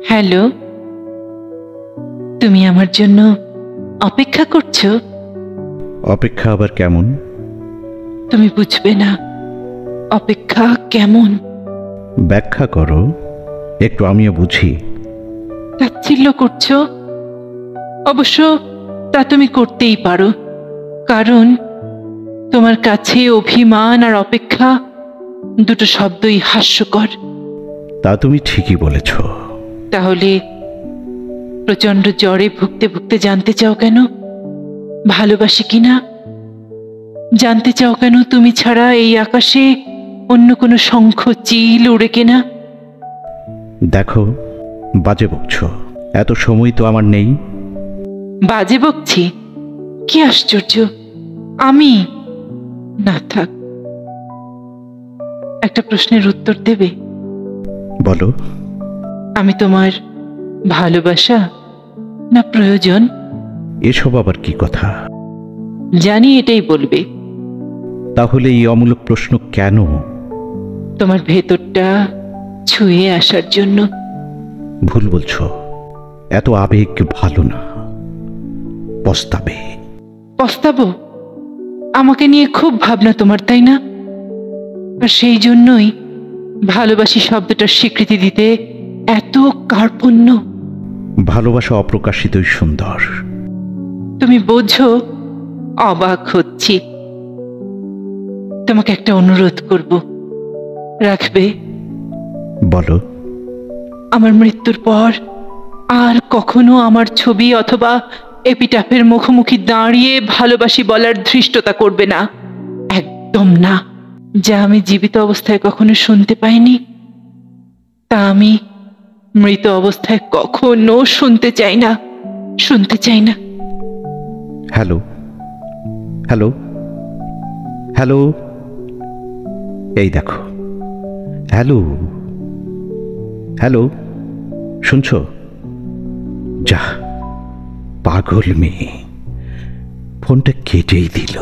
Hello, তুমি আমার জন্য অপেক্ষা করছো? অপেক্ষা আবার কেমন? তুমি বুঝবে না অপেক্ষা কেমন। ব্যাখ্যা করো, একটু আমিও বুঝি। তাচ্ছিল্য করছো? অবশ্য তা তুমি করতেই পারো, কারণ তোমার কাছে অভিমান আর অপেক্ষা দুটো শব্দই হাস্যকর। তা তুমি ঠিকই বলেছ। তাহলে প্রচন্ড জ্বরে ভুগতে ভুগতে জানতে চাও কেন ভালোবাসি কিনা? জানতে চাও কেন তুমি ছাড়া এই আকাশে অন্য কোনো শঙ্খ চিল উড়ে কিনা? দেখো, বাজে বকছ। এত সময় তো আমার নেই। বাজে বকছি? কি আশ্চর্য! আমি না, থাক। একটা প্রশ্নের উত্তর দেবে? বলো। আমি তোমার ভালোবাসা না প্রয়োজন? এসব আবার কি কথা? জানি এটাই বলবে। তাহলে এই অমূলক প্রশ্ন কেন? তোমার ভেতরটা ছুঁয়ে আসার জন্য। ভুল বলছ। এত আবেগ ভালো না, পস্তাবে। পস্তাবো? আমাকে নিয়ে খুব ভাবনা তোমার, তাই না? আর সেই জন্যই ভালোবাসি শব্দটার স্বীকৃতি দিতে এত কার্পণ্য। ভালোবাসা অপ্রকাশিতই সুন্দর। তুমি বোঝো? অবাক হচ্ছি। তোমাকে একটা অনুরোধ করব, রাখবে? বলো। আমার মৃত্যুর পর আর কখনো আমার ছবি অথবা এপিটাফের মুখোমুখি দাঁড়িয়ে ভালোবাসি বলার ধৃষ্টতা করবে না, একদম না। যা আমি জীবিত অবস্থায় কখনো শুনতে পাইনি, তা আমি মৃত অবস্থায় কখনো শুনতে চাই না, শুনতে চাই না। হ্যালো, হ্যালো, হ্যালো, এই দেখো। হ্যালো, হ্যালো, শুনছো? যা, পাগল মেয়ে, ফোনটা কেটেই দিল।